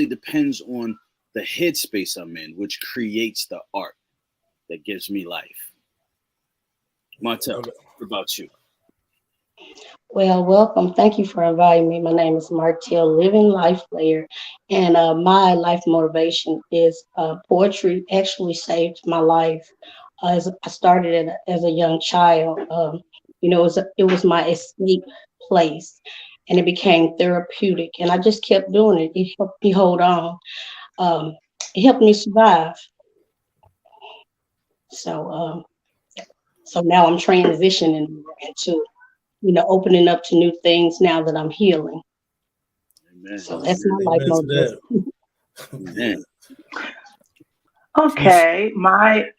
depends on the headspace I'm in, which creates the art that gives me life. Martel, Okay. what about you? Well, welcome. Thank you for inviting me. My name is Martell, living life player, and my life motivation is poetry. Actually, saved my life. As I started it as a young child, it was my escape place, and it became therapeutic. And I just kept doing it. It helped me hold on. Um, it helped me survive. So, so now I'm transitioning into opening up to new things now that I'm healing. Amen. So that's my life Amen to motivation. that. Yeah. Amen. She's Okay, my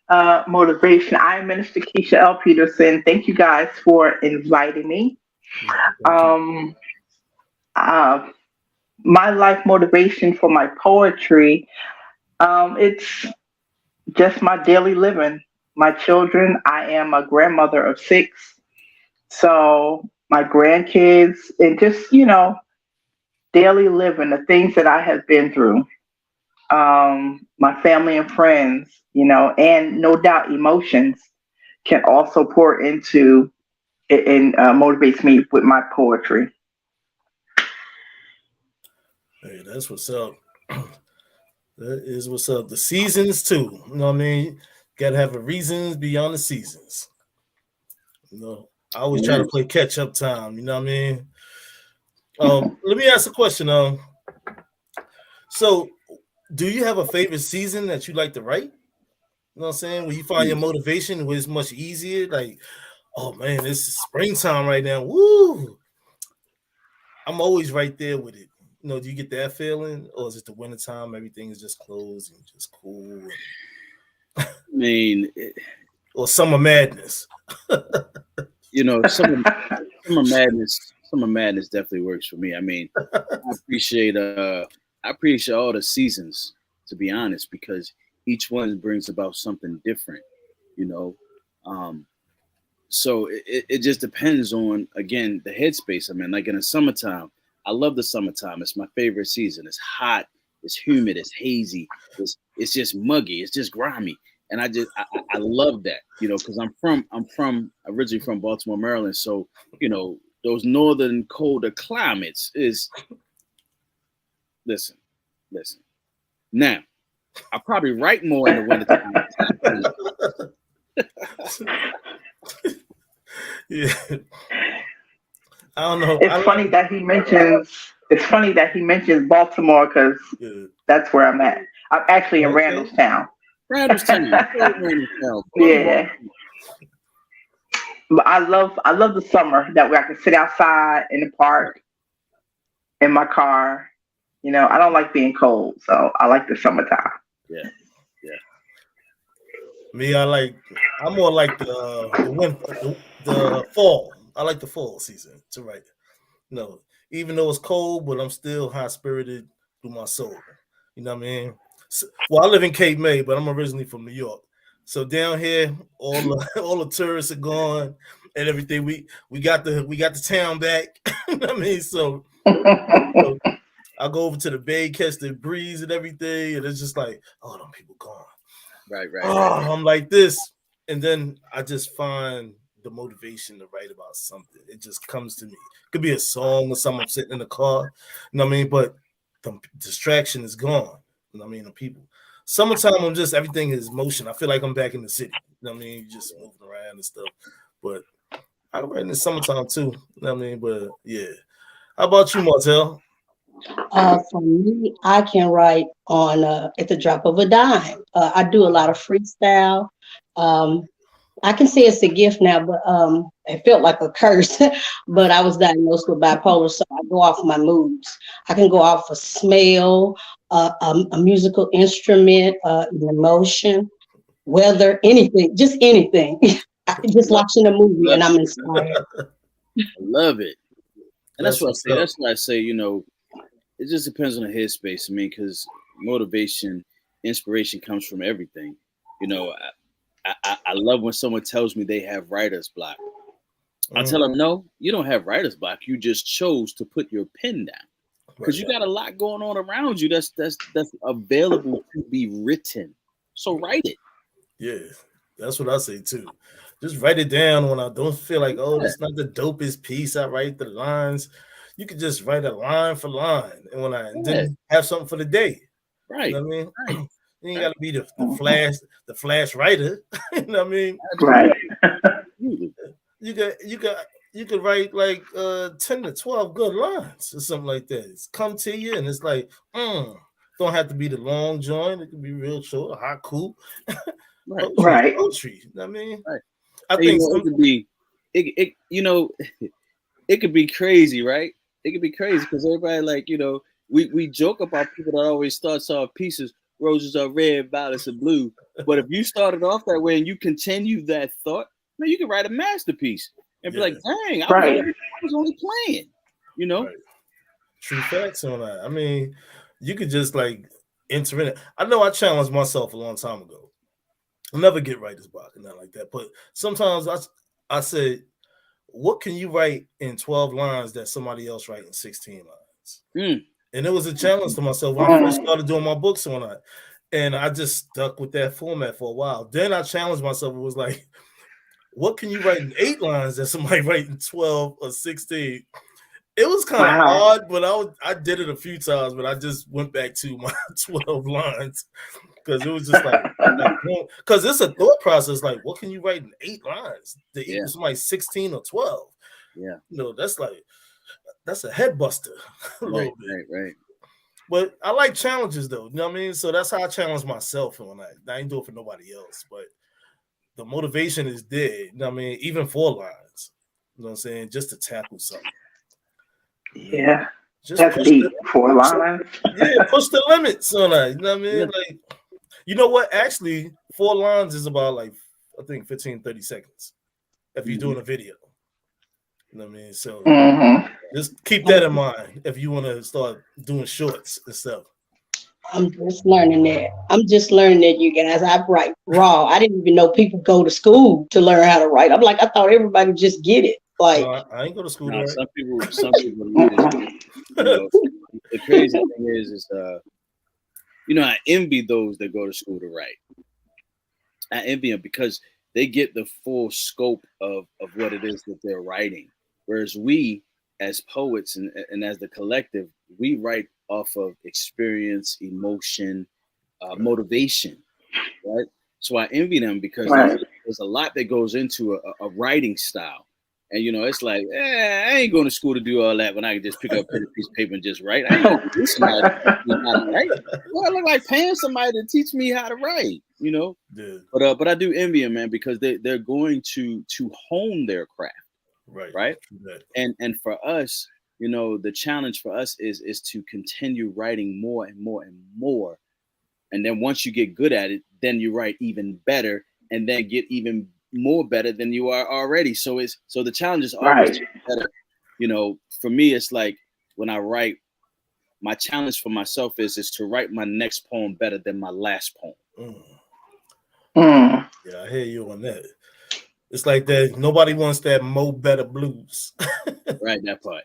motivation. I'm Minister Keisha L. Peterson. Thank you guys for inviting me. thank you. Um, uh, my life motivation for my poetry, it's just my daily living. My children, I am a grandmother of six. So my grandkids and just, daily living, the things that I have been through, my family and friends, and no doubt emotions can also pour into and motivates me with my poetry. Hey, that's what's up. That is what's up. The seasons too. You know what I mean? Gotta have a reasons beyond the seasons. You know, I always try to Amen. play catch up time. You know what I mean? Let me ask a question. So do you have a favorite season that you like to write? You know what I'm saying? When you find your motivation, where it's much easier. Like, oh man, it's springtime right now. Woo! I'm always right there with it. You know, do you get that feeling, or is it the wintertime? Everything is just closed and just cool, I mean, or summer madness. you know, summer madness definitely works for me. I mean, I appreciate I appreciate all the seasons, to be honest, because each one brings about something different, you know. Um, so it just depends on, again, the headspace I'm in. Like in the summertime, I love the summertime. It's my favorite season. It's hot, it's humid, it's hazy, it's just muggy, it's just grimy, and I love that, because I'm originally from Baltimore, Maryland. So those northern colder climates is, listen, listen. Now I probably write more in the wintertime. Yeah, I don't know. I it's like. funny that he mentions. It's funny that he mentions Baltimore because Yeah. that's where I'm at. I'm actually in Okay. Randallstown. Randallstown, Randallstown, Baltimore. Yeah, but I love the summer that way I can sit outside in the park in my car. I don't like being cold, so I like the summertime. Yeah, yeah. Me, I like. I'm more like the winter, the fall. I like the fall season to write. No, even though it's cold, but I'm still high spirited through my soul. You know what I mean? Well, I live in Cape May, but I'm originally from New York. So down here, all the all the tourists are gone and everything. We got the town back. You know what I mean? So I go over to the bay, catch the breeze and everything, and it's just like, oh, them people gone. Right, right, right, Oh, I'm like this, and then I just find the motivation to write about something. It just comes to me. It could be a song or something. I'm sitting in the car, you know what I mean. But the distraction is gone. You know what I mean. The people. Summertime, I'm just everything is motion. I feel like I'm back in the city. You know what I mean. Just moving around and stuff. But I write in the summertime too. You know what I mean. But yeah. How about you, Martel? For me, I can write on at the drop of a dime. I do a lot of freestyle. Um, I can say it's a gift now, but it felt like a curse. But I was diagnosed with bipolar, so I go off my moods. I can go off a smell, a musical instrument, an emotion, weather, anything, just anything. Just love, watching a movie love and it, I'm inspired. love it. And that's That's what I what's say. up. That's why I say, it just depends on the headspace. I mean, because motivation, inspiration comes from everything. You know, I love when someone tells me they have writer's block. I tell Mm. them, no, you don't have writer's block. You just chose to put your pen down. because you got a lot going on around you that's available to be written. So write it. Yeah, that's what I say too. Just write it down when I don't feel like, oh, that's not the dopest piece. I write the lines. You could just write a line for line, and then have something for the day. Right. You know what I mean? Right. You ain't got to be the flash writer. You know what I mean? Right. You could write like 10 to 12 good lines or something like that. It's come to you and it's like, don't have to be the long joint. It can be real short, haiku. Right. Poetry. You know what I mean? Right. I think it could be it could be crazy, right? It could be crazy because everybody like, we joke about people that always starts off pieces, roses are red, violets are blue. But if you started off that way and you continue that thought, man, you can write a masterpiece and be like, dang, I was only playing, Right. True facts on that. I mean, you could just like enter in it. I know I challenged myself a long time ago. I'll never get writer's block and nothing like that. But sometimes I said, what can you write in 12 lines that somebody else write in 16 lines? And it was a challenge to myself when I first started doing my books on that. And I just stuck with that format for a while. Then I challenged myself. It was like, what can you write in 8 lines that somebody write in 12 or 16? It was kind of hard, but I did it a few times, but I just went back to my 12 lines because it was just like because it's a thought process. Like, what can you write in 8 lines to equal somebody 16 or 12? Yeah, that's a head buster. Right. But I like challenges though. You know what I mean? So that's how I challenge myself and I ain't do it for nobody else, but the motivation is there. You know what I mean? Even 4 lines. You know what I'm saying? Just to tackle something. Yeah. Just that's deep. 4 lines. Push the limits on that. You know what I mean? Like, you know what? Actually, 4 lines is about like, I think 15, 30 seconds if you're doing a video. You know what I mean? So just keep that in mind if you want to start doing shorts and stuff. I'm just learning that, you guys. I write raw. I didn't even know people go to school to learn how to write. I'm like, I thought everybody just get it. Like, I ain't go to school. Some people need it. The crazy thing is I envy those that go to school to write. I envy them because they get the full scope of what it is that they're writing. Whereas we, as poets and as the collective, we write off of experience, emotion, motivation, right? So I envy them because there's a lot that goes into a writing style. And, it's like, I ain't going to school to do all that when I can just pick up a piece of paper and just write. I ain't going to do somebody to teach me how to write. Well, I look like paying somebody to teach me how to write, Yeah. But I do envy them, man, because they're going to hone their craft. Right. And for us, the challenge for us is to continue writing more and more and more. And then once you get good at it, then you write even better and then get even more better than you are already. So the challenge is always better. For me, it's like when I write, my challenge for myself is to write my next poem better than my last poem. Yeah, I hear you on that. It's like that. Nobody wants that Mo Better blues. Right, that part.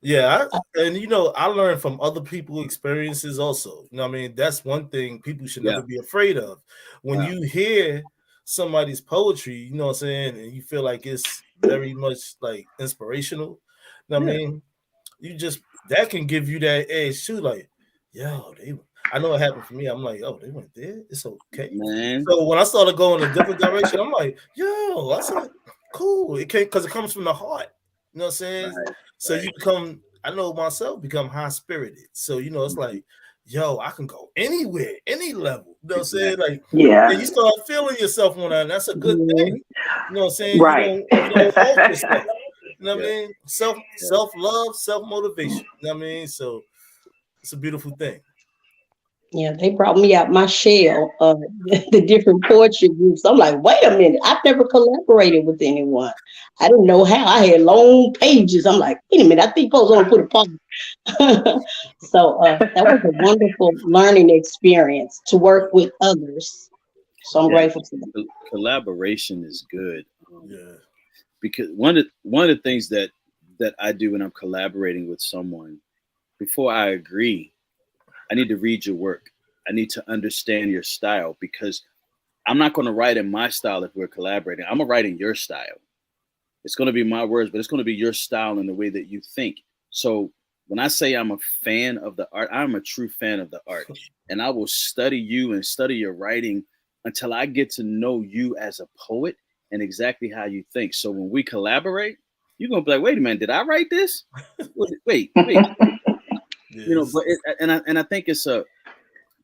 Yeah, I learned from other people's experiences also. You know what I mean? That's one thing people should never be afraid of. When you hear somebody's poetry, you know what I'm saying, and you feel like it's very much like inspirational, you know what I mean? That can give you that edge too, like, I know it happened for me. I'm like, they went there. It's okay. Man. So when I started going a different direction, I'm like, I said, cool. It can't because it comes from the heart. You know what I'm saying? So you become, I know myself, become high spirited. So it's like, I can go anywhere, any level. You know what I'm saying? Like, and you start feeling yourself on that. And that's a good thing. You know what I'm saying? Right. You don't halt yourself. You know what I mean? Self-love, self-motivation. You know what I mean? So it's a beautiful thing. Yeah, they brought me out my shell, the different poetry groups. I'm like, wait a minute, I've never collaborated with anyone. I didn't know how. I had long pages. I'm like, wait a minute, I think I was going to put a poem. So that was a wonderful learning experience to work with others. So I'm grateful for that. Collaboration is good. Because one of the things that that I do when I'm collaborating with someone, before I agree, I need to read your work. I need to understand your style, because I'm not going to write in my style if we're collaborating. I'm going to write in your style. It's going to be my words, but it's going to be your style and the way that you think. So when I say I'm a fan of the art, I'm a true fan of the art. And I will study you and study your writing until I get to know you as a poet and exactly how you think. So when we collaborate, you're going to be like, wait a minute, did I write this? Wait. Yes. But I think it's a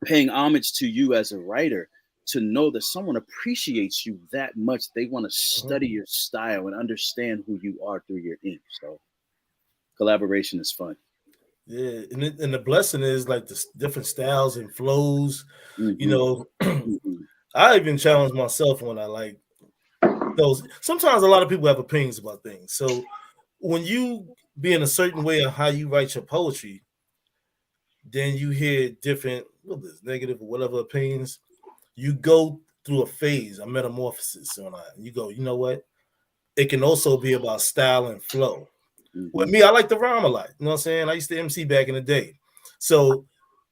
paying homage to you as a writer, to know that someone appreciates you that much. They want to study your style and understand who you are through your ink. So collaboration is fun. Yeah, and the blessing is like the different styles and flows. I even challenge myself when I like those. Sometimes a lot of people have opinions about things. So when you be in a certain way of how you write your poetry, then you hear different, whether it's negative or whatever opinions. You go through a phase, a metamorphosis on that. You go, you know what? It can also be about style and flow. With me, I like to rhyme a lot. You know what I'm saying? I used to MC back in the day. So,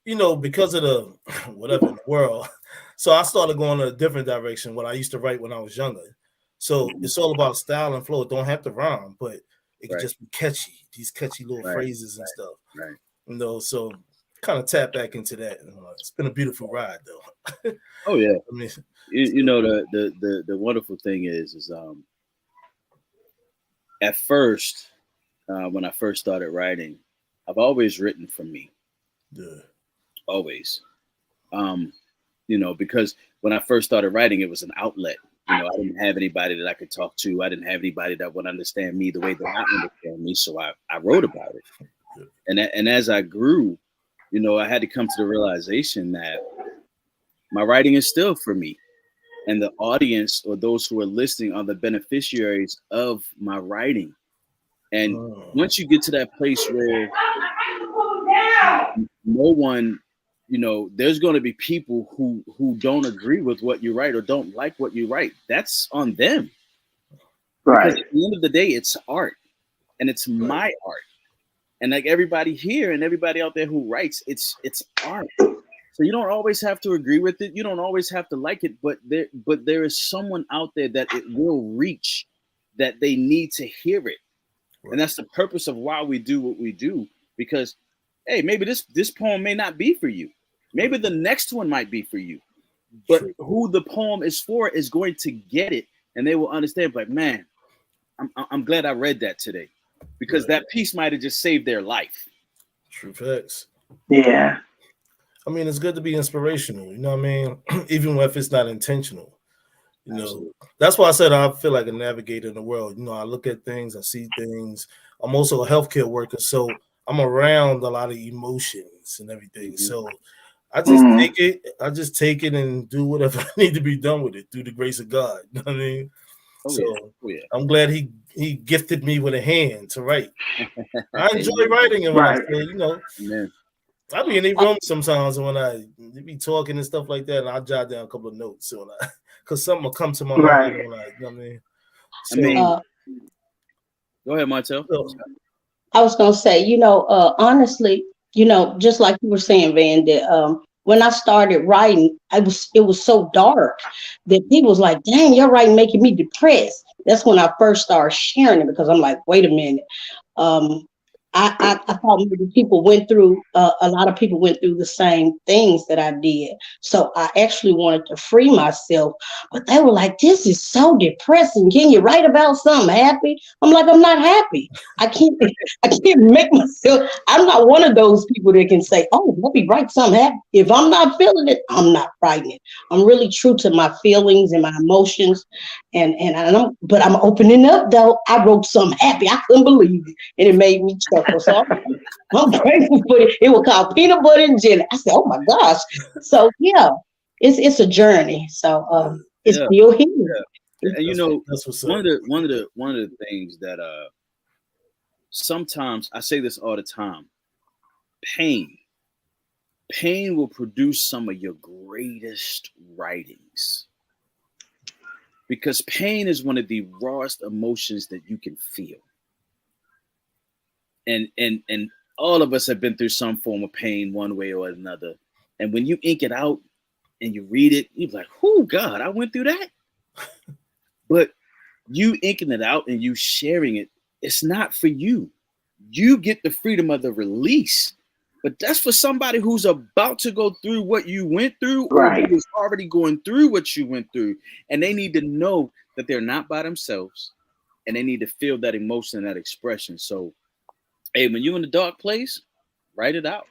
because of the whatever in the world, so I started going in a different direction what I used to write when I was younger. So it's all about style and flow. It don't have to rhyme, but it can just be catchy. These catchy little phrases and stuff. Right. So kind of tap back into that. It's been a beautiful ride though. Oh yeah. I mean, the wonderful thing is at first, when I first started writing, I've always written for me. Yeah. Always. Because when I first started writing, it was an outlet. I didn't have anybody that I could talk to. I didn't have anybody that would understand me the way that I understand me. So I wrote about it. And as I grew, I had to come to the realization that my writing is still for me. And the audience, or those who are listening, are the beneficiaries of my writing. And once you get to that place where no one, there's going to be people who don't agree with what you write or don't like what you write. That's on them. Because Right. at the end of the day, it's art, and it's my art. And like everybody here and everybody out there who writes, it's art. So you don't always have to agree with it. You don't always have to like it, but there is someone out there that it will reach, that they need to hear it. And that's the purpose of why we do what we do. Because, hey, maybe this poem may not be for you. Maybe the next one might be for you. But who the poem is for is going to get it, and they will understand. Like, man, I'm glad I read that today, because that piece might have just saved their life. True facts. Yeah. I mean, it's good to be inspirational. You know what I mean? Even if it's not intentional. Absolutely. That's why I said I feel like a navigator in the world. I look at things, I see things. I'm also a healthcare worker, so I'm around a lot of emotions and everything. So I just take it and do whatever I need to be done with it through the grace of God. You know what I mean? I'm glad he gifted me with a hand to write. I enjoy writing, and when I say, I be in the room sometimes when I be talking and stuff like that, and I'll jot down a couple of notes because something will come to my mind when you know what I mean? So, go ahead, Martel. I was gonna say, honestly, just like you were saying, Van, that when I started writing, it was so dark that people was like, "Dang, your writing making me depressed." That's when I first started sharing it, because I'm like, "Wait a minute." I thought maybe people went through, a lot of people went through the same things that I did. So I actually wanted to free myself, but they were like, "This is so depressing. Can you write about something happy?" I'm like, "I'm not happy. I can't, I can't make myself, I'm not one of those people that can say, oh, let me write something happy. If I'm not feeling it, I'm not writing it. I'm really true to my feelings and my emotions. But I'm opening up though. I wrote something happy. I couldn't believe it. And it made me chuckle. So I'm grateful for it. It was called Peanut Butter and Jelly. I said, oh my gosh. So yeah, it's a journey. So it's still here. Yeah. And one of the things that sometimes I say this all the time, pain will produce some of your greatest writings, because pain is one of the rawest emotions that you can feel. and all of us have been through some form of pain one way or another. And when you ink it out and you read it, you're like, oh God, I went through that. But you inking it out and you sharing it, it's not for you. You get the freedom of the release. But that's for somebody who's about to go through what you went through, or Right. who is already going through what you went through. And they need to know that they're not by themselves, and they need to feel that emotion and that expression. So, hey, when you're in a dark place, write it out.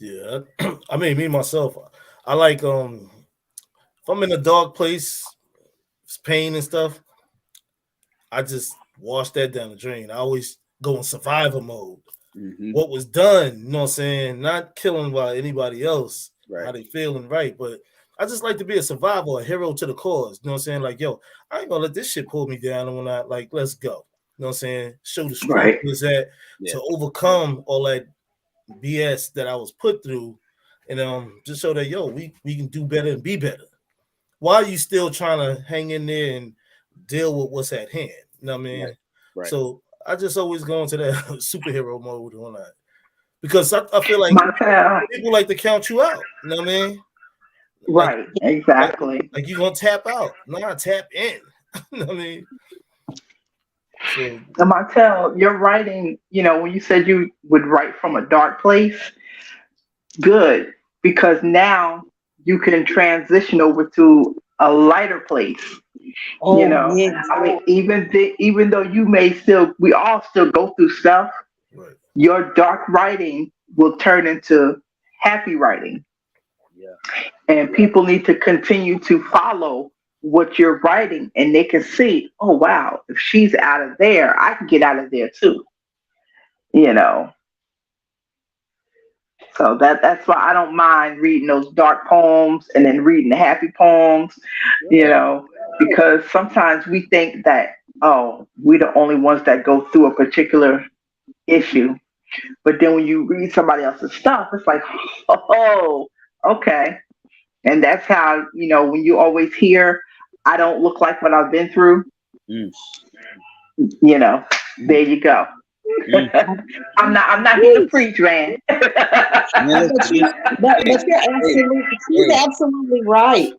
Yeah. I mean, me myself, I like if I'm in a dark place, it's pain and stuff, I just wash that down the drain. I always go in survivor mode. Mm-hmm. What was done, you know what I'm saying? Not killing by anybody else, Right. how they feeling, right? But I just like to be a survivor, a hero to the cause. You know what I'm saying? Like, yo, I ain't gonna let this shit pull me down. And when I like, let's go. You know what I'm saying? Show the strength Right. is that to overcome all that BS that I was put through, and just show that we can do better and be better. Why are you still trying to hang in there and deal with what's at hand? You know what I mean? Right. So I just always go into that superhero mode on that. Because I feel like people like to count you out. You know what I mean? Like, Right, exactly. Like you're going to tap out. Nah, tap in. You know what I mean? So, Martel, your writing, when you said you would write from a dark place, good, because now you can transition over to a lighter place. Yes. I mean, even though we all still go through stuff, right. Your dark writing will turn into happy writing. Yeah. And people need to continue to follow what you're writing, and they can see, oh wow, if she's out of there, I can get out of there too. So that's why I don't mind reading those dark poems and then reading the happy poems, because sometimes we think that, oh, we're the only ones that go through a particular issue. But then when you read somebody else's stuff, it's like, oh, okay. And that's how, when you always hear, I don't look like what I've been through, there you go. I'm not here to preach, man. But she's absolutely right.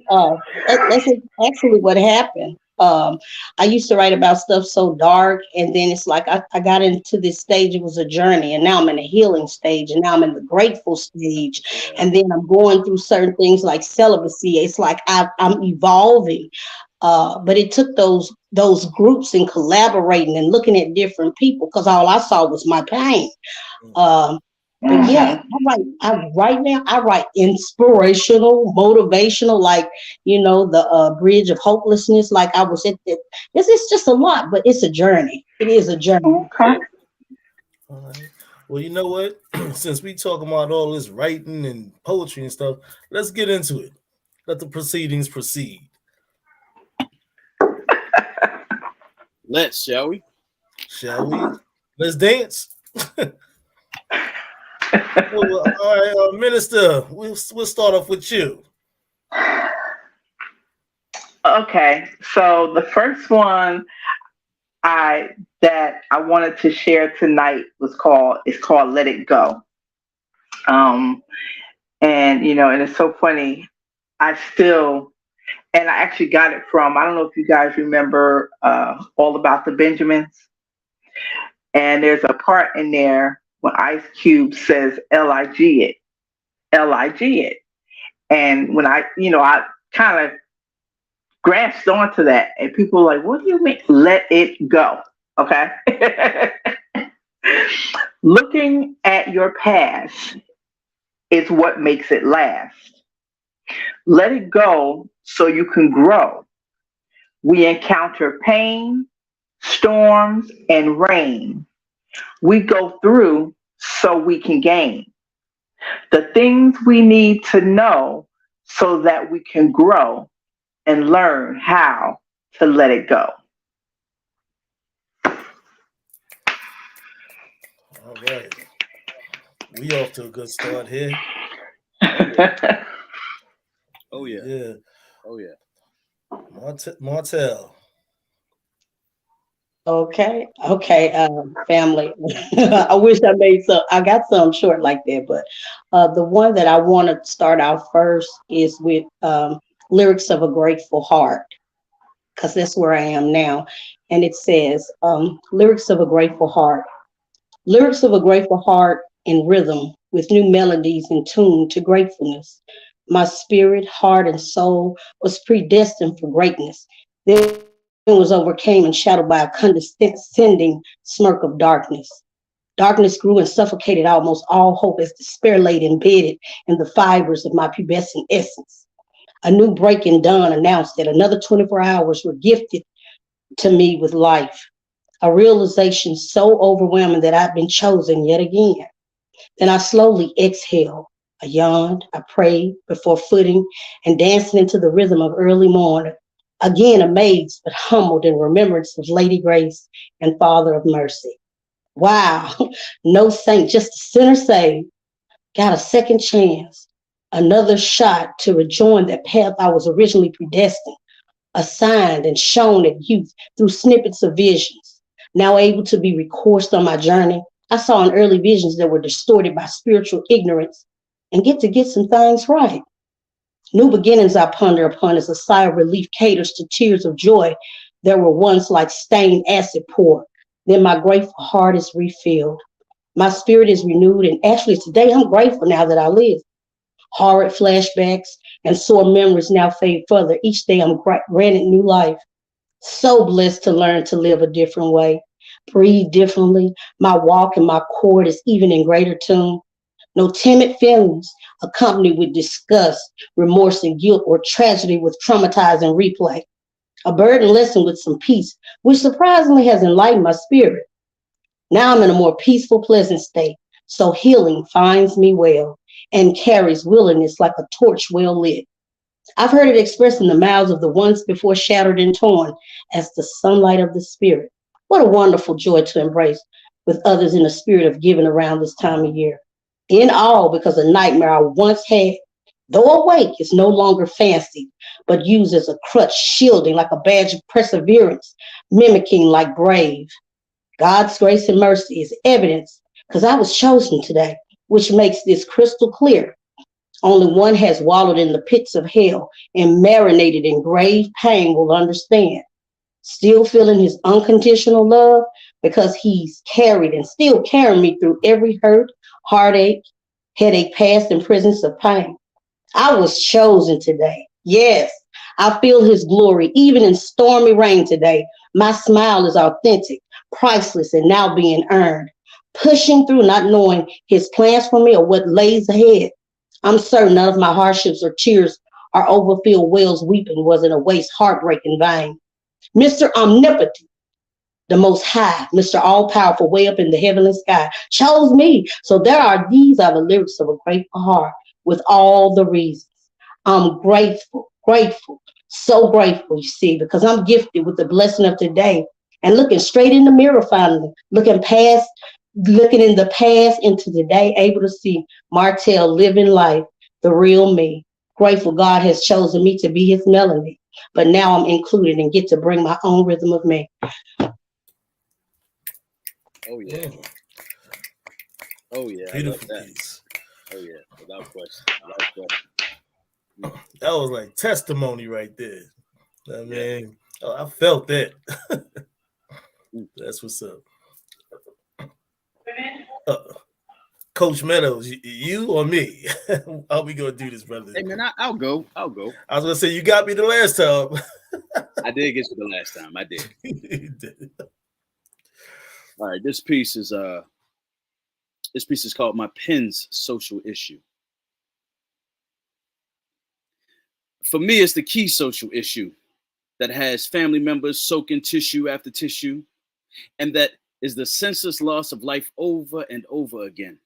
That's actually what happened. I used to write about stuff so dark, and then it's like I got into this stage. It was a journey, and now I'm in a healing stage, and now I'm in the grateful stage, and then I'm going through certain things like celibacy. It's like I'm evolving. But it took those groups and collaborating and looking at different people, because all I saw was my pain. But yeah, I write inspirational, motivational, like, the bridge of hopelessness. Like I was at the, it's just a lot, but it's a journey. It is a journey. Okay. All right. Well, you know what? Since we talking about all this writing and poetry and stuff, let's get into it. Let the proceedings proceed. Let's, shall we? Shall we? Let's dance. All right, Minister, we'll start off with you. Okay, so the first one that I wanted to share tonight is called "Let It Go." And and it's so funny. And I actually got it from, I don't know if you guys remember All About the Benjamins. And there's a part in there when Ice Cube says L-I-G it, L-I-G it. And when I kind of grasped onto that, and people were like, what do you mean? Let it go. Okay. Looking at your past is what makes it last. Let it go so you can grow. We encounter pain, storms, and rain. We go through so we can gain the things we need to know so that we can grow and learn how to let it go. All right. We off to a good start here. Oh yeah. Yeah. Oh yeah. Martel. Okay, okay, family. I wish I made some. I got some short like that, but the one that I want to start out first is with lyrics of a grateful heart, because that's where I am now, and it says, lyrics of a grateful heart. Lyrics of a grateful heart in rhythm with new melodies in tune to gratefulness. My spirit, heart, and soul was predestined for greatness. Then was overcame and shadowed by a condescending smirk of darkness. Darkness grew and suffocated almost all hope as despair laid embedded in the fibers of my pubescent essence. A new breaking dawn announced that another 24 hours were gifted to me with life, a realization so overwhelming that I've been chosen yet again. Then I slowly exhaled. I yawned, I prayed before footing and dancing into the rhythm of early morning. Again amazed but humbled in remembrance of Lady Grace and Father of Mercy. Wow, no saint, just a sinner saved. Got a second chance, another shot to rejoin that path I was originally predestined, assigned and shown at youth through snippets of visions. Now able to be recoursed on my journey, I saw in early visions that were distorted by spiritual ignorance and get some things right. New beginnings I ponder upon as a sigh of relief caters to tears of joy that were once like stained acid pour. Then my grateful heart is refilled. My spirit is renewed, and actually today I'm grateful now that I live. Horrid flashbacks and sore memories now fade further. Each day I'm granted new life. So blessed to learn to live a different way, breathe differently. My walk and my chord is even in greater tune. No timid feelings accompanied with disgust, remorse, and guilt, or tragedy with traumatizing replay. A burden lesson with some peace, which surprisingly has enlightened my spirit. Now I'm in a more peaceful, pleasant state, so healing finds me well and carries willingness like a torch well lit. I've heard it expressed in the mouths of the once before shattered and torn as the sunlight of the spirit. What a wonderful joy to embrace with others in the spirit of giving around this time of year. In all, because a nightmare I once had, though awake, is no longer fancied, but used as a crutch, shielding like a badge of perseverance, mimicking like brave. God's grace and mercy is evidence because I was chosen today, which makes this crystal clear. Only one has wallowed in the pits of hell and marinated in grave pain will understand. Still feeling his unconditional love because he's carried and still carrying me through every hurt, heartache, headache, past, and presence of pain. I was chosen today. Yes, I feel his glory even in stormy rain today. My smile is authentic, priceless, and now being earned. Pushing through, not knowing his plans for me or what lays ahead. I'm certain none of my hardships or tears or overfilled wells weeping wasn't a waste, heartbreak in vain. Mr. Omnipotent, the Most High, Mr. All Powerful, way up in the heavenly sky, chose me. So these are the lyrics of a grateful heart with all the reasons. I'm grateful, grateful, so grateful, you see, because I'm gifted with the blessing of today and looking straight in the mirror finally, looking in the past into today, able to see Martell living life, the real me. Grateful God has chosen me to be his melody, but now I'm included and get to bring my own rhythm of me. Oh yeah. Oh yeah. Beautiful I love that. piece. Oh yeah. Without question. Without question. That was like testimony right there. I mean, Yeah. I felt that. That's what's up. Coach Meadows, you or me? How we gonna do this, brother? Hey man, I'll go. I was gonna say you got me the last time. I did get you the last time. I did. All right, this piece is called My Pen's Social Issue. For me, it's the key social issue that has family members soaking tissue after tissue, and that is the senseless loss of life over and over again.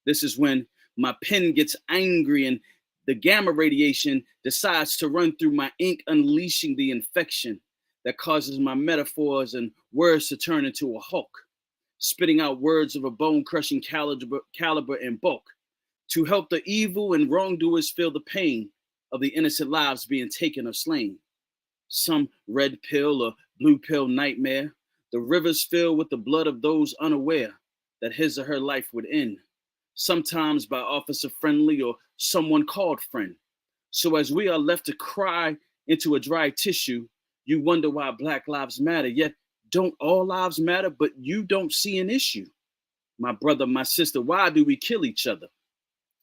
This is when my pen gets angry and the gamma radiation decides to run through my ink, unleashing the infection that causes my metaphors and words to turn into a hulk, spitting out words of a bone-crushing caliber and bulk to help the evil and wrongdoers feel the pain of the innocent lives being taken or slain. Some red pill or blue pill nightmare, The rivers fill with the blood of those unaware that his or her life would end, sometimes by officer friendly or someone called friend. So as we are left to cry into a dry tissue, you wonder why Black lives matter, yet don't all lives matter, but you don't see an issue. My brother, my sister, why do we kill each other?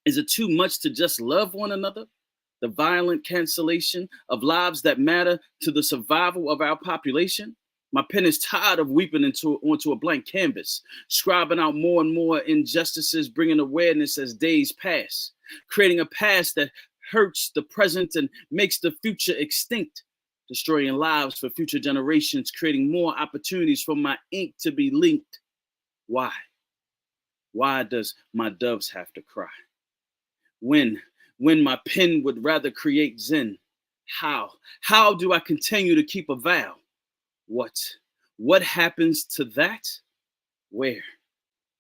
Is it too much to just love one another? The violent cancellation of lives that matter to the survival of our population? My pen is tired of weeping onto a blank canvas, scribing out more and more injustices, bringing awareness as days pass, creating a past that hurts the present and makes the future extinct, destroying lives for future generations, creating more opportunities for my ink to be linked. Why? Why does my doves have to cry? When my pen would rather create zen? How do I continue to keep a vow? What happens to that? Where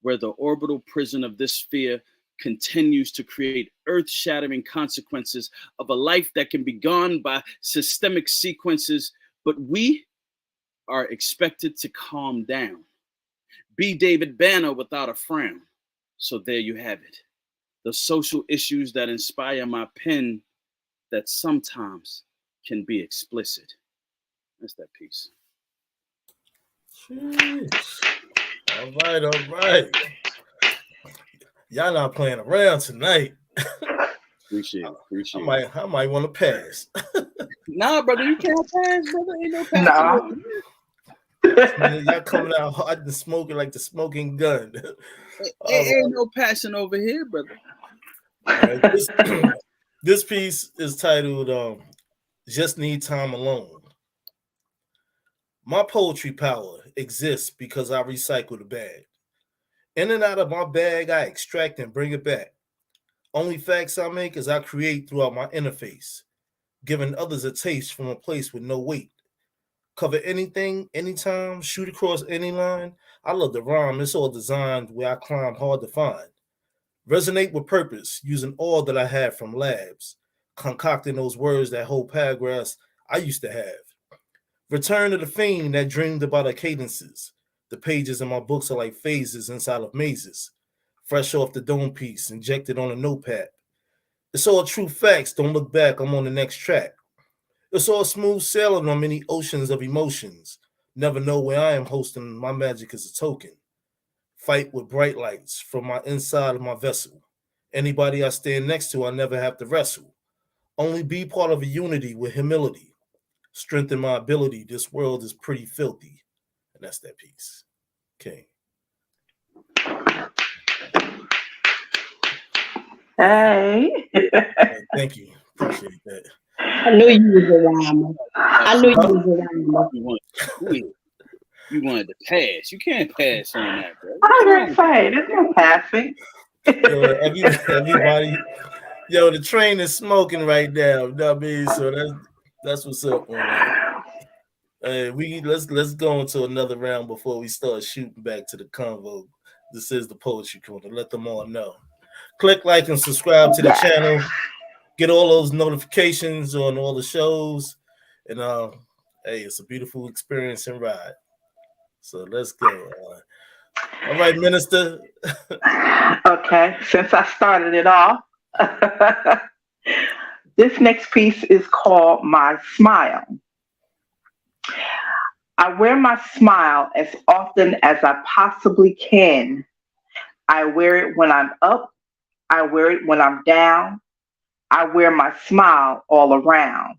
the orbital prison of this sphere continues to create earth-shattering consequences of a life that can be gone by systemic sequences, but we are expected to calm down. Be David Banner without a frown. So there you have it. The social issues that inspire my pen that sometimes can be explicit. That's that piece. Jeez. All right. Y'all not playing around tonight. Appreciate it. I might want to pass. Nah, brother, you can't pass, brother. Ain't no passing. Nah. Y'all coming out hot and smoking like the smoking gun. Ain't no passing over here, brother. This piece is titled Just Need Time Alone. My poetry power exists because I recycle the bag. In and out of my bag, I extract and bring it back. Only facts I make is I create throughout my interface, giving others a taste from a place with no weight. Cover anything, anytime, shoot across any line. I love the rhyme. It's all designed where I climb hard to find. Resonate with purpose, using all that I have from labs, concocting those words that hold paragraphs I used to have. Return to the fiend that dreamed about our cadences. The pages in my books are like phases inside of mazes. Fresh off the dome piece, injected on a notepad. It's all true facts, don't look back, I'm on the next track. It's all smooth sailing on many oceans of emotions. Never know where I am hosting, my magic is a token. Fight with bright lights from my inside of my vessel. Anybody I stand next to, I never have to wrestle. Only be part of a unity with humility. Strengthen my ability, this world is pretty filthy. And that's that piece. Okay. Hey. Thank you. Appreciate that. I knew you was a rhymer. I knew you was a rhymer. You wanted to pass. You can't pass on that, bro. I didn't say there's no passing. Yo, everybody, the train is smoking right now. You know what I mean? So that's what's up on that. Let's go into another round before we start shooting back to the convo. This is the Poetry Corner. Let them all know. Click like and subscribe to the channel. Get all those notifications on all the shows. And hey, it's a beautiful experience and ride. So let's go. All right, Minister. Okay, since I started it off, this next piece is called My Smile. I wear my smile as often as I possibly can. I wear it when I'm up. I wear it when I'm down. I wear my smile all around.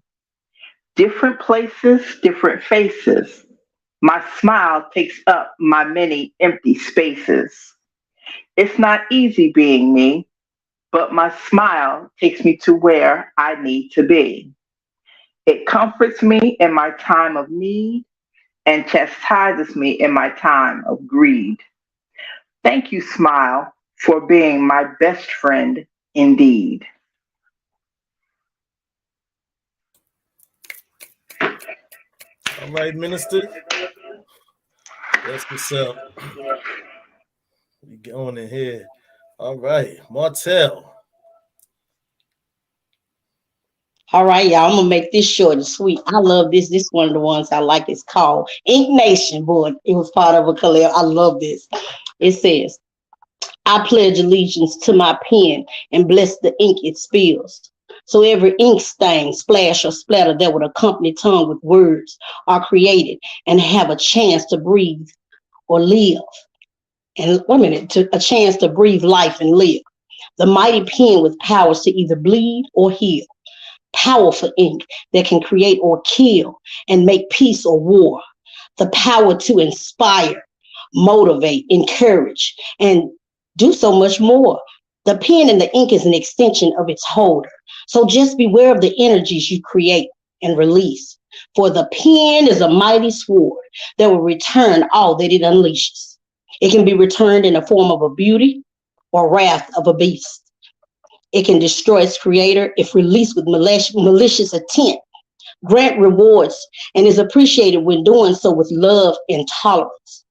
Different places, different faces. My smile takes up my many empty spaces. It's not easy being me, but my smile takes me to where I need to be. It comforts me in my time of need and chastises me in my time of greed. Thank you, smile, for being my best friend indeed. All right, Minister. That's what's up. We going in here. All right, Martell. All right, y'all. I'm gonna make this short and sweet. I love this. This is one of the ones I like. It's called Ink Nation, boy. It was part of a collab. I love this. It says, I pledge allegiance to my pen and bless the ink it spills. So every ink stain, splash, or splatter that would accompany tongue with words are created and have a chance to breathe or live. And wait a minute, to a chance to breathe life and live. The mighty pen with powers to either bleed or heal. Powerful ink that can create or kill and make peace or war. The power to inspire, motivate, encourage, and do so much more. The pen and the ink is an extension of its holder. So just beware of the energies you create and release. For the pen is a mighty sword that will return all that it unleashes. It can be returned in the form of a beauty or wrath of a beast. It can destroy its creator if released with malicious intent, grant rewards, and is appreciated when doing so with love and tolerance.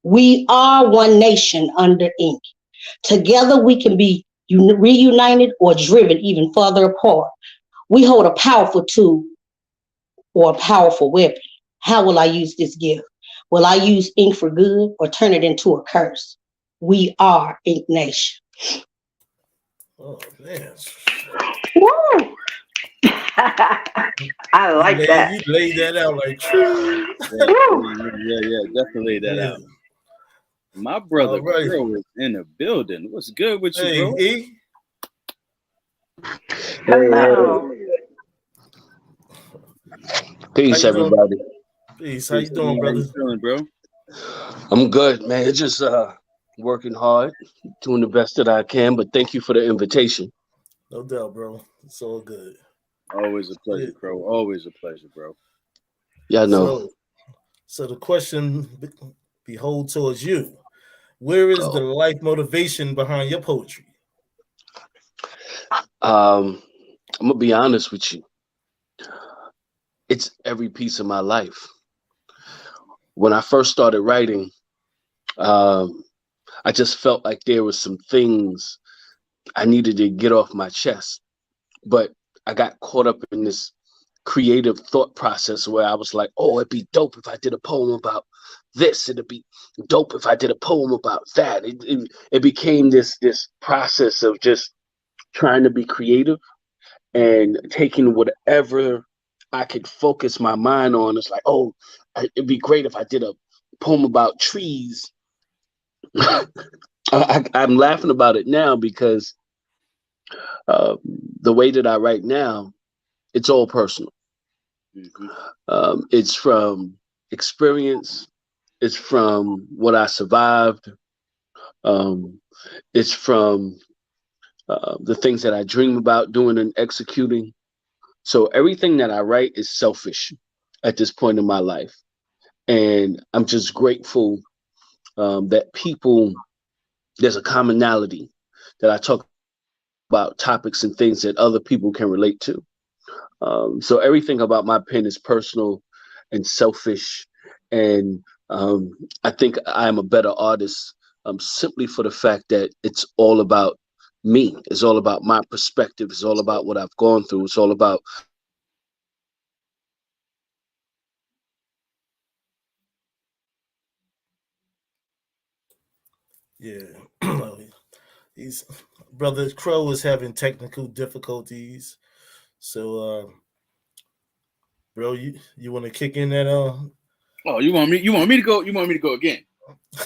We are one nation under ink. Together we can be reunited or driven even further apart. We hold a powerful tool or a powerful weapon. How will I use this gift? Will I use ink for good or turn it into a curse? We are Ink Nation. Oh man, Woo! I like that. you laid that out like true. Yeah, definitely lay that Yeah. out. My brother All right. Crow is in the building. What's good with you, Hey, bro? E. Hello. Peace, How you doing? everybody. Peace. How you doing, How brother? you feeling, bro? I'm good, man. Just working hard, doing the best that I can. But thank you for the invitation. No doubt, bro. It's all good. Always a pleasure, Yeah. Crow. Always a pleasure, bro. Yeah, I know. So the question behold towards you. Where is the Oh. life motivation behind your poetry? I'm gonna be honest with you. It's every piece of my life. When I first started writing, um, I just felt like there was some things I needed to get off my chest. But I got caught up in this creative thought process where I was like, oh, it'd be dope if I did a poem about this. It'd be dope if I did a poem about that. It became this process of just trying to be creative and taking whatever I could focus my mind on. It's like, oh, it'd be great if I did a poem about trees. I'm laughing about it now because uh, the way that I write now, it's all personal. It's from experience. It's from what I survived. Um, it's from the things that I dream about doing and executing. So everything that I write is selfish at this point in my life. And I'm just grateful that there's a commonality that I talk about topics and things that other people can relate to. So everything about my pen is personal and selfish. And I think I'm a better artist simply for the fact that it's all about me. It's all about my perspective. It's all about what I've gone through. It's all about Yeah. He's brother Crow is having technical difficulties. So bro, you want to kick in that Oh, you want me to go? You want me to go again?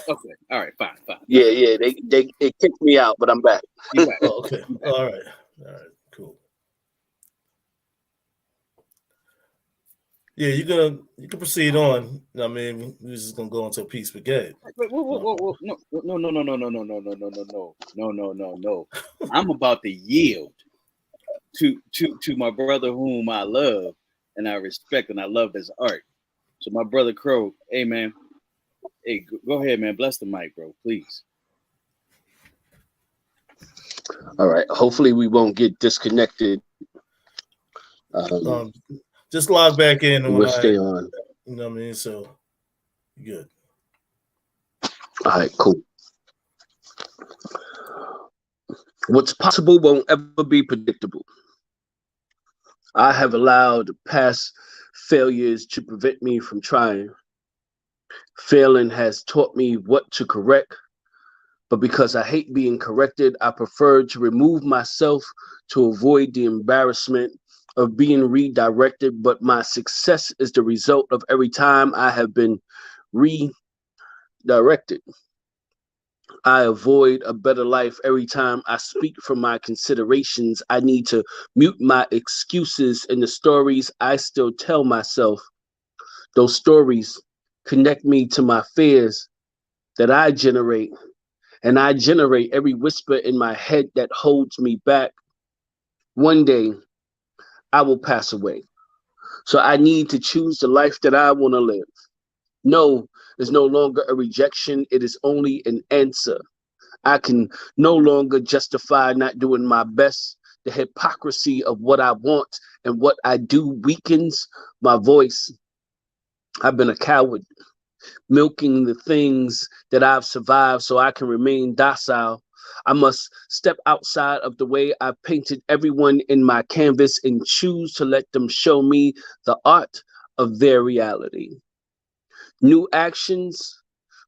Okay. All right. Fine. yeah. They kicked me out, but I'm back. You back. Oh, okay. All right. Cool. Yeah, you can proceed on. I mean, we're just gonna go into a piece, but get Wait, whoa. No. I'm about to yield to my brother whom I love and I respect and I love his art. So my brother Crow, hey man, hey, go ahead, man. Bless the mic, bro, please. All right. Hopefully we won't get disconnected. just log back in We'll stay on. You know what I mean? So good. All right, cool. What's possible won't ever be predictable. I have allowed past failures to prevent me from trying. Failing has taught me what to correct, but because I hate being corrected, I prefer to remove myself to avoid the embarrassment of being redirected. But my success is the result of every time I have been redirected. I avoid a better life every time I speak from my considerations. I need to mute my excuses and the stories I still tell myself. Those stories connect me to my fears that I generate, and I generate every whisper in my head that holds me back. One day, I will pass away. So I need to choose the life that I want to live. No is no longer a rejection, it is only an answer. I can no longer justify not doing my best. The hypocrisy of what I want and what I do weakens my voice. I've been a coward, milking the things that I've survived so I can remain docile. I must step outside of the way I've painted everyone in my canvas and choose to let them show me the art of their reality. New actions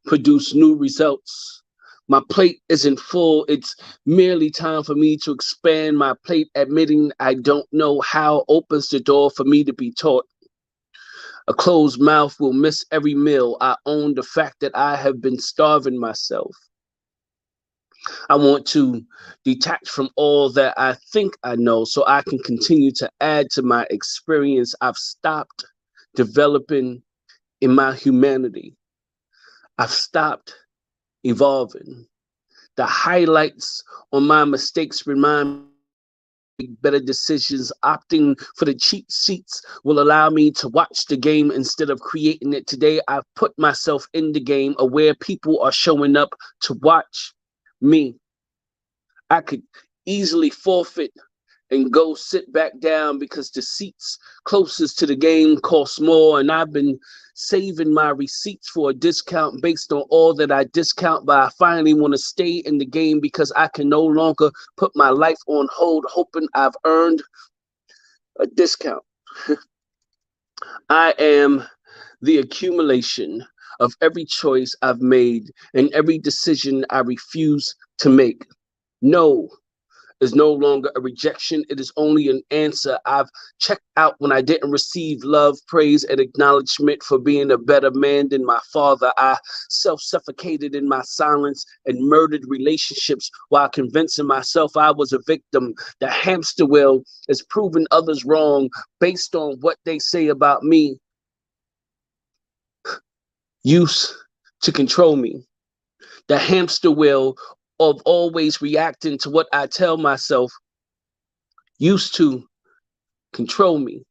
produce new results. My plate isn't full. It's merely time for me to expand my plate. Admitting I don't know how opens the door for me to be taught. A closed mouth will miss every meal. I own the fact that I have been starving myself. I want to detach from all that I think I know so I can continue to add to my experience. I've stopped developing in my humanity. I've stopped evolving. The highlights on my mistakes remind me better decisions. Opting for the cheap seats will allow me to watch the game instead of creating it. Today, I've put myself in the game, aware people are showing up to watch me. I could easily forfeit and go sit back down because the seats closest to the game cost more, and I've been saving my receipts for a discount based on all that I discount, but I finally want to stay in the game because I can no longer put my life on hold hoping I've earned a discount. I am the accumulation of every choice I've made and every decision I refuse to make. No is no longer a rejection. It is only an answer. I've checked out when I didn't receive love, praise, and acknowledgement for being a better man than my father. I self-suffocated in my silence and murdered relationships while convincing myself I was a victim. The hamster wheel is proving others wrong based on what they say about me. Used to control me. The hamster wheel of always reacting to what I tell myself used to control me.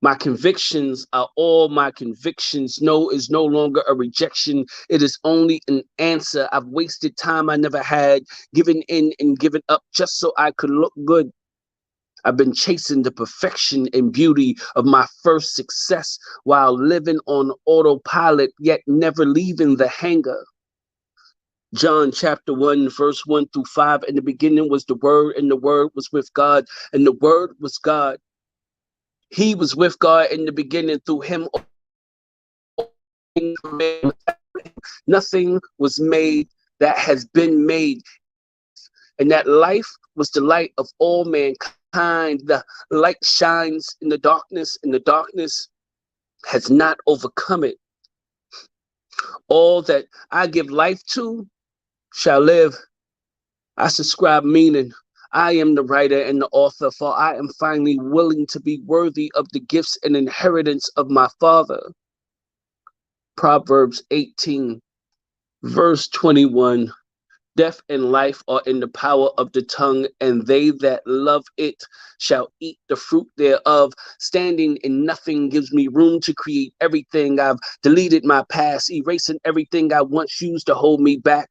My convictions are all my convictions. No is no longer a rejection. It is only an answer. I've wasted time I never had, given in and given up just so I could look good. I've been chasing the perfection and beauty of my first success while living on autopilot, yet never leaving the hangar. John chapter 1, verse 1 through 5. In the beginning was the Word, and the Word was with God, and the Word was God. He was with God in the beginning. Through him, nothing was made that has been made. And that life was the light of all mankind. The light shines in the darkness, and the darkness has not overcome it. All that I give life to shall live. I subscribe meaning. I am the writer and the author, for I am finally willing to be worthy of the gifts and inheritance of my Father. Proverbs 18, verse 21. Death and life are in the power of the tongue, and they that love it shall eat the fruit thereof. Standing in nothing gives me room to create everything. I've deleted my past, erasing everything I once used to hold me back.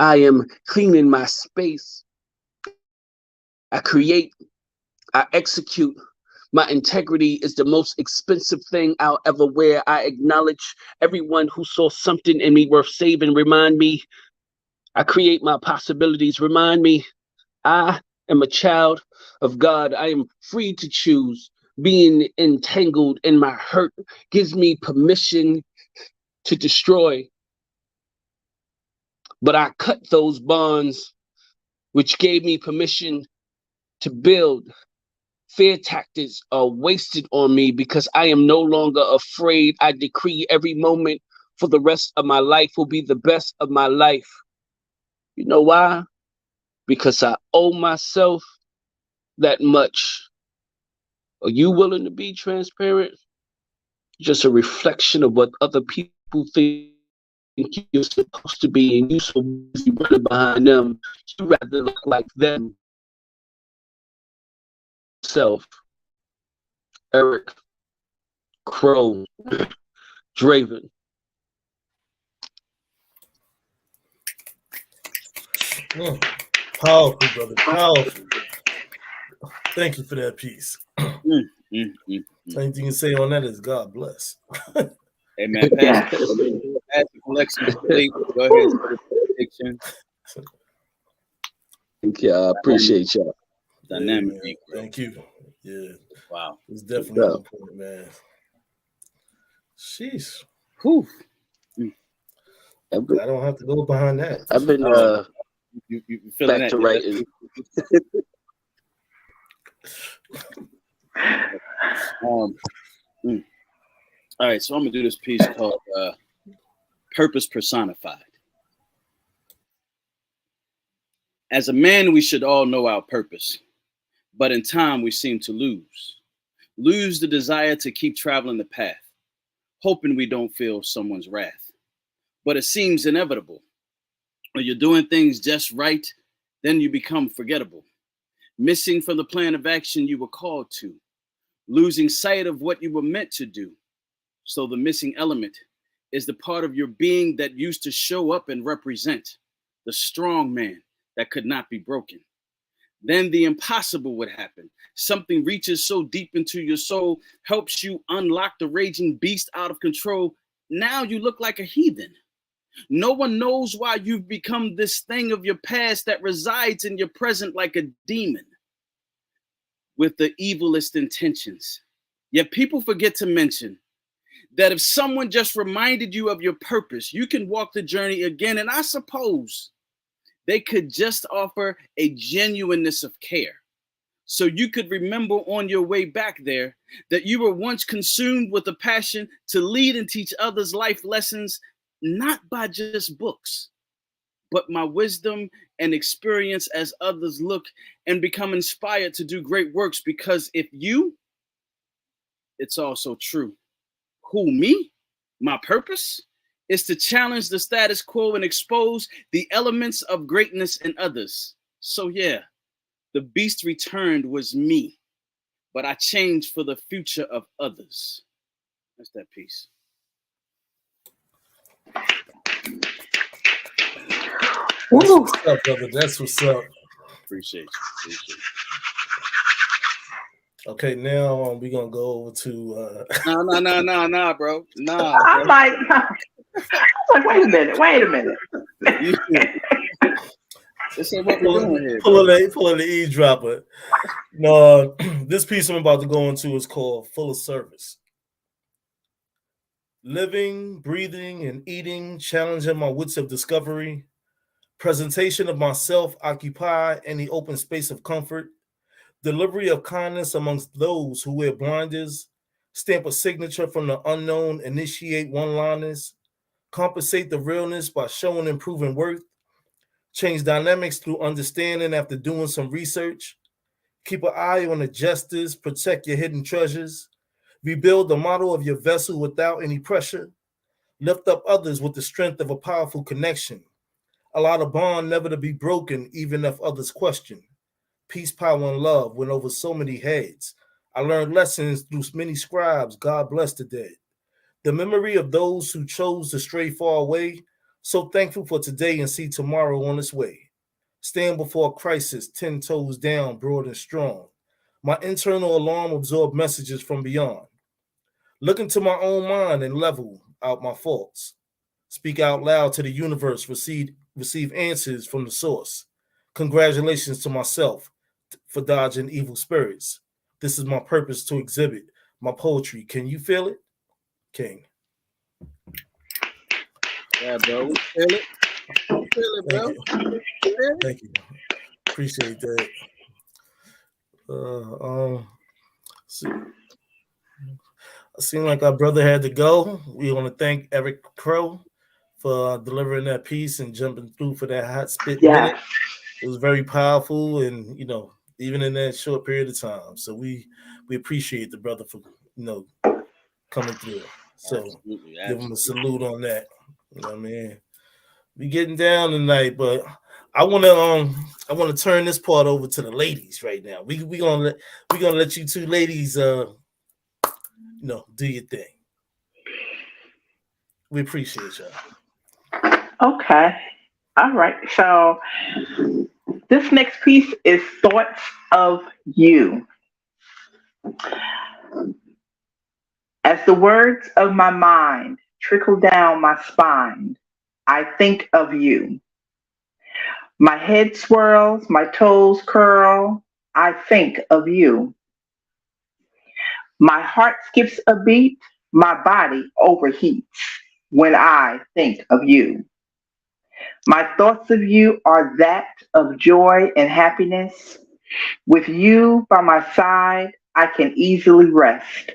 I am cleaning my space. I create, I execute. My integrity is the most expensive thing I'll ever wear. I acknowledge everyone who saw something in me worth saving. Remind me, I create my possibilities. Remind me, I am a child of God, I am free to choose. Being entangled in my hurt gives me permission to destroy. But I cut those bonds which gave me permission to build. Fear tactics are wasted on me because I am no longer afraid. I decree every moment for the rest of my life will be the best of my life. You know why? Because I owe myself that much. Are you willing to be transparent? Just a reflection of what other people think you're supposed to be, and you so busy running behind them, you rather look like them. Self, Eric, Crow, Draven. Powerful, brother. Powerful. Thank you for that piece. Anything you can say on that is God bless. Hey man, pass the collection plate. Go ahead. Thank you. I appreciate y'all. Dynamic. Yeah, thank you. Yeah. Wow. It's definitely on point, man. Sheesh. Whew. I don't have to go behind that. I've been you feeling back that? to writing. All right, so I'm gonna do this piece called Purpose Personified. As a man, we should all know our purpose, but in time we seem to lose the desire to keep traveling the path, hoping we don't feel someone's wrath. But it seems inevitable. When you're doing things just right, then you become forgettable, missing from the plan of action you were called to, losing sight of what you were meant to do. So the missing element is the part of your being that used to show up and represent the strong man that could not be broken. Then the impossible would happen. Something reaches so deep into your soul, helps you unlock the raging beast out of control. Now you look like a heathen. No one knows why you've become this thing of your past that resides in your present like a demon with the evilest intentions. Yet people forget to mention that if someone just reminded you of your purpose, you can walk the journey again. And I suppose they could just offer a genuineness of care. So you could remember on your way back there that you were once consumed with a passion to lead and teach others life lessons, not by just books, but my wisdom and experience as others look and become inspired to do great works. Because if you, it's also true. Who, me? My purpose is to challenge the status quo and expose the elements of greatness in others. So yeah, the beast returned was me, but I changed for the future of others. That's that piece. That's what's up, brother. That's what's up. Appreciate you. Okay, now we're gonna go over to No, bro. Nah. I'm like, wait a minute. This ain't what we're doing here. Pulling the eavesdropper. No, this piece I'm about to go into is called Full of Service. Living, breathing, and eating, challenging my wits of discovery. Presentation of myself, occupy any open space of comfort. Delivery of kindness amongst those who wear blinders. Stamp a signature from the unknown, initiate one-liners. Compensate the realness by showing and proving worth. Change dynamics through understanding after doing some research. Keep an eye on the jesters, protect your hidden treasures. Rebuild the model of your vessel without any pressure. Lift up others with the strength of a powerful connection. Allow the bond never to be broken, even if others question. Peace, power, and love went over so many heads. I learned lessons through many scribes. God bless the dead. The memory of those who chose to stray far away. So thankful for today and see tomorrow on its way. Stand before crisis, 10 toes down, broad and strong. My internal alarm absorbed messages from beyond. Look into my own mind and level out my faults. Speak out loud to the universe, receive answers from the source. Congratulations to myself for dodging evil spirits. This is my purpose to exhibit my poetry. Can you feel it, King? Yeah, bro. We feel it. We feel it, bro. Thank you. Thank you. Appreciate that. It seemed like our brother had to go. We want to thank Eric Crow for delivering that piece and jumping through for that hot spit minute. It was very powerful, and even in that short period of time. So we appreciate the brother for coming through. So Absolutely. give him a salute on that. You know what I mean? We getting down tonight, but I want to turn this part over to the ladies right now. We gonna let you two ladies do your thing. We appreciate y'all. Okay. All right. So this next piece is Thoughts of You. As the words of my mind trickle down my spine, I think of you. My head swirls, my toes curl, I think of you. My heart skips a beat, my body overheats when I think of you. My thoughts of you are that of joy and happiness. With you by my side, I can easily rest.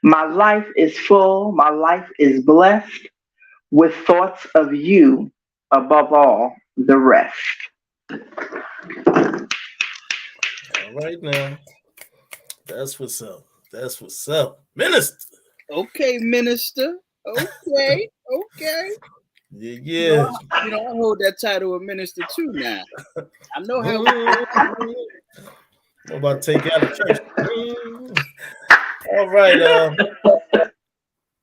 My life is full, my life is blessed with thoughts of you above all the rest. All right now. That's what's up. That's what's up. Minister. Okay, Minister. Okay. Yeah. I hold that title of minister too now. I know how. I'm about to take you out of church. All right.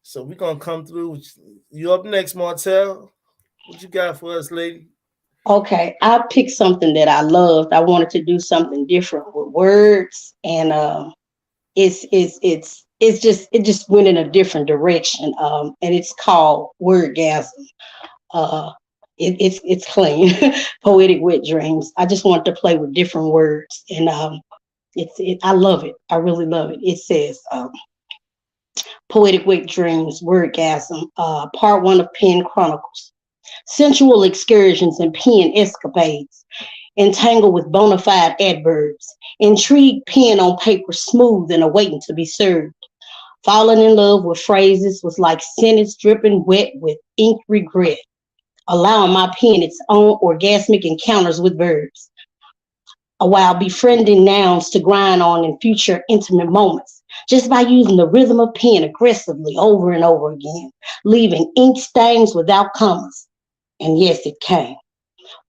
So we're gonna come through. You up next, Martell? What you got for us, lady? Okay, I picked something that I loved. I wanted to do something different with words, and it just went in a different direction. And it's called Wordgasm. It's clean, poetic wet dreams. I just want to play with different words, and I love it. I really love it. It says poetic wet dreams, Wordgasm, part 1 of Pen Chronicles. Sensual excursions and pen escapades, entangled with bona fide adverbs, intrigue pen on paper smooth and awaiting to be served. Falling in love with phrases was like sentence dripping wet with ink regret, allowing my pen its own orgasmic encounters with verbs, while befriending nouns to grind on in future intimate moments, just by using the rhythm of pen aggressively over and over again, leaving ink stains without commas. And yes, it came.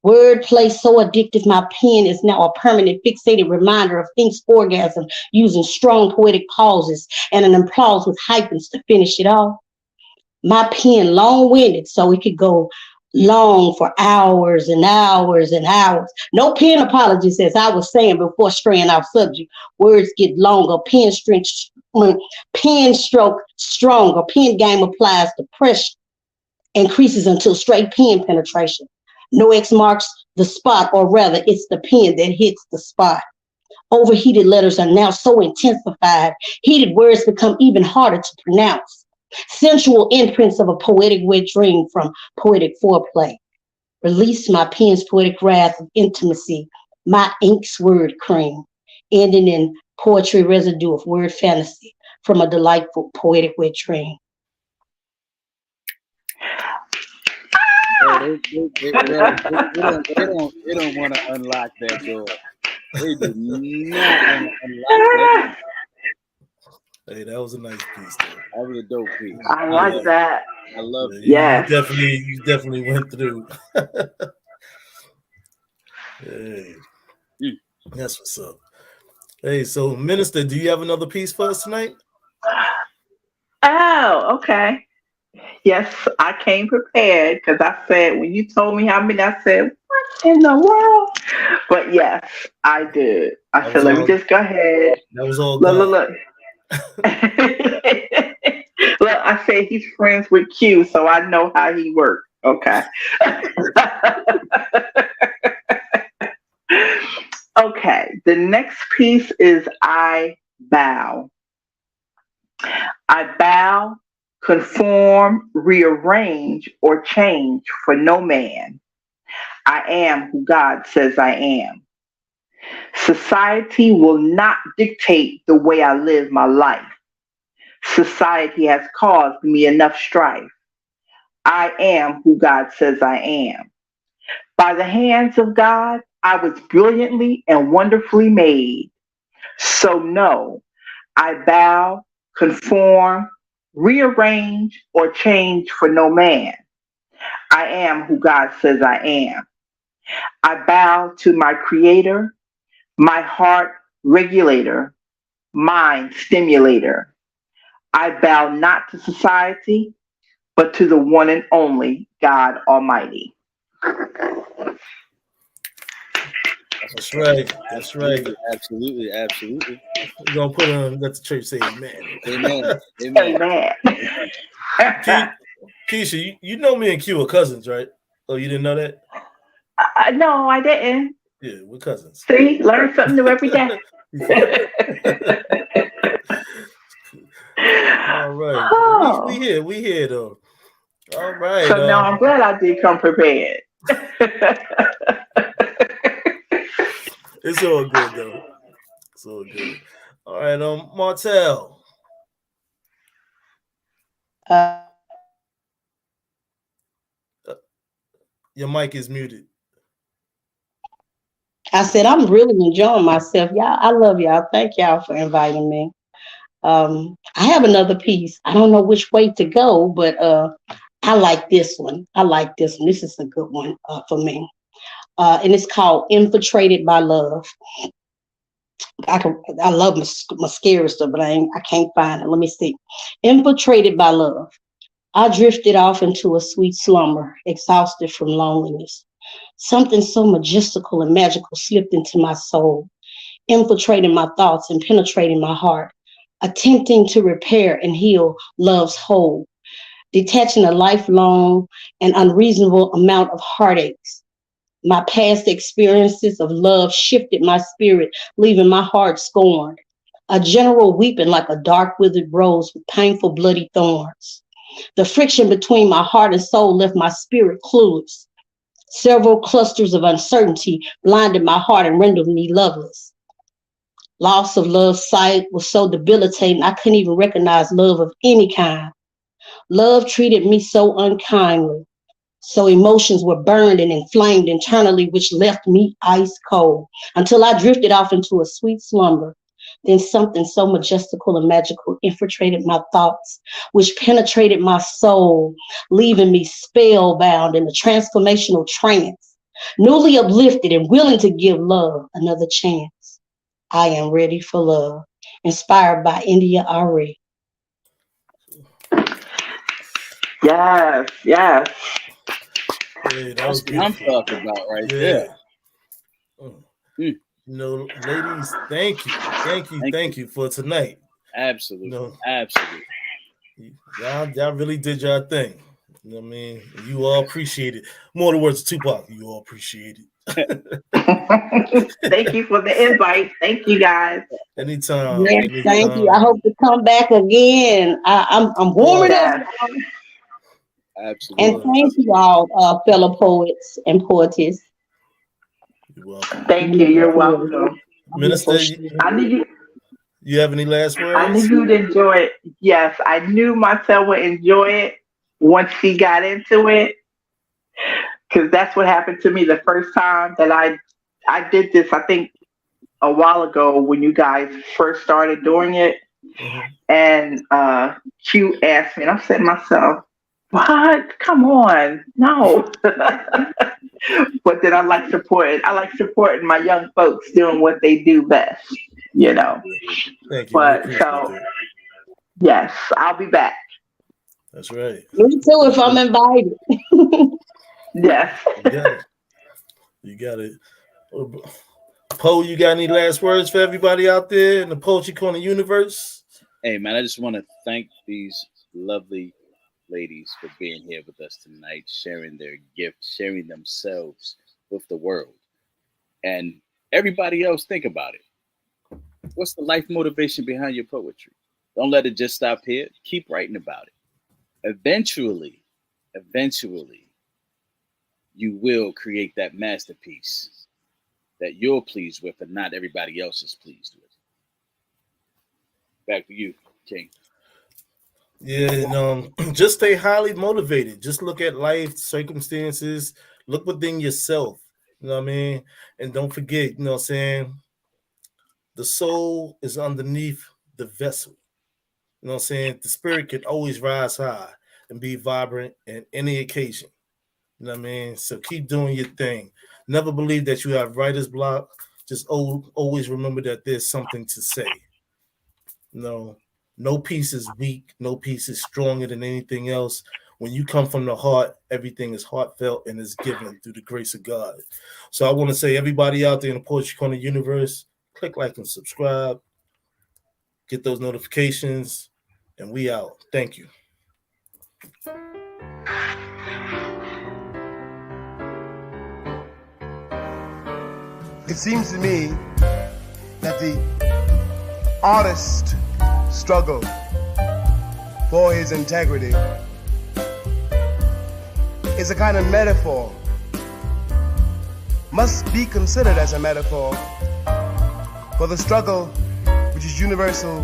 Wordplay so addictive, my pen is now a permanent fixated reminder of ink's orgasm, using strong poetic pauses and an applause with hyphens to finish it off. My pen long-winded so it could go long for hours and hours and hours. No pen apologies, as I was saying before straying off subject. Words get longer, pen stroke stronger, pen game applies the pressure, increases until straight pen penetration. No X marks the spot, or rather, it's the pen that hits the spot. Overheated letters are now so intensified, heated words become even harder to pronounce. Sensual imprints of a poetic wet dream from poetic foreplay. Release my pen's poetic wrath of intimacy, my ink's word cream, ending in poetry residue of word fantasy from a delightful poetic wet dream. They don't want to unlock that door. They do not want to unlock that door. Hey, that was a nice piece, though. That was a dope piece. I like that. I love it. Yes. You definitely went through. Hey, that's what's up. Hey, so Minister, do you have another piece for us tonight? Oh, okay. Yes, I came prepared because I said, when you told me how many, I said, what in the world? But yes, I did. I said, let me just go ahead. That was all Look. Look, I said he's friends with Q, so I know how he works. Okay. Okay, the next piece is I bow. I bow, conform, rearrange, or change for no man. I am who God says I am. Society will not dictate the way I live my life. Society has caused me enough strife. I am who God says I am. By the hands of God, I was brilliantly and wonderfully made. So, no, I bow, conform, rearrange, or change for no man. I am who God says I am. I bow to my Creator, my heart regulator, mind stimulator. I bow not to society, but to the one and only God Almighty. That's right. That's right. Absolutely, absolutely, absolutely. We're gonna put on let the church say amen. Amen. Amen. Amen. Amen. Keisha, you know me and Q are cousins, right? Oh, you didn't know that? No, I didn't. Yeah, we're cousins. See, learn something new every day. All right. We Oh, here. We here though. All right. so now I'm glad I did come prepared. It's all good though. It's all good. All right, Martell. Uh, Your mic is muted. I said I'm really enjoying myself. Y'all, I love y'all. Thank y'all for inviting me. I have another piece. I don't know which way to go, but I like this one. I like this one. This is a good one for me. And it's called Infiltrated by Love. I love mascara stuff, but I can't find it. Let me see. Infiltrated by love. I drifted off into a sweet slumber, exhausted from loneliness. Something so majestical and magical slipped into my soul, infiltrating my thoughts and penetrating my heart, attempting to repair and heal love's hole, detaching a lifelong and unreasonable amount of heartaches. My past experiences of love shifted my spirit, leaving my heart scorned. A general weeping like a dark withered rose with painful bloody thorns. The friction between my heart and soul left my spirit clueless. Several clusters of uncertainty blinded my heart and rendered me loveless. Loss of love's sight was so debilitating I couldn't even recognize love of any kind. Love treated me so unkindly. So emotions were burned and inflamed internally, which left me ice cold until I drifted off into a sweet slumber. Then something so majestical and magical infiltrated my thoughts, which penetrated my soul, leaving me spellbound in a transformational trance, newly uplifted and willing to give love another chance. I am ready for love. Inspired by India Ari. Yes, yes. Hey, that was That's what I'm beautiful. talking about right Yeah. there. Mm. Mm, Ladies, thank you. thank you. Thank you for tonight. Absolutely. Absolutely. Y'all really did your thing. You know what I mean? You all appreciate it. More the words of Tupac, you all appreciate it. Thank you for the invite. Thank you guys. Anytime. Yes, thank you. I hope to come back again. I'm warming up, Yes. y'all. And Absolutely. thank you all, fellow poets and poetess. You're welcome. Thank you. You're welcome. Minister, I knew you have any last I knew words? you'd enjoy it. Yes, I knew myself would enjoy it once she got into it, because that's what happened to me the first time that I did this. I think a while ago when you guys first started doing it, Mm-hmm. and Q asked me, and I said to myself, "What? Come on, no." But then I like supporting my young folks doing what they do best, you know. Thank you. We But appreciate so that. yes, I'll be back. That's right. Me too, if I'm invited. Yes. You got it. You got it. Poe, you got any last words for everybody out there in the Poetry Corner universe? Hey man, I just want to thank these lovely ladies for being here with us tonight, sharing their gifts, sharing themselves with the world. And Everybody else, think about it. What's the life motivation behind your poetry? Don't let it just stop here. Keep writing about it. Eventually, you will create that masterpiece that you're pleased with and not everybody else is pleased with. Back to you, King. Yeah, and just stay highly motivated. Just look at life circumstances. Look within yourself. You know what I mean? And don't forget, you know what I'm saying? The soul is underneath the vessel. You know what I'm saying? The spirit can always rise high and be vibrant in any occasion. You know what I mean? So keep doing your thing. Never believe that you have writer's block. Just always remember that there's something to say. No piece is weak. No piece is stronger than anything else. When you come from the heart, everything is heartfelt and is given through the grace of God. So I want to say, everybody out there in the Poetry Corner universe, click like and subscribe. Get those notifications, and we out. Thank you. It seems to me that the artist struggle for his integrity is a kind of metaphor, must be considered as a metaphor for the struggle which is universal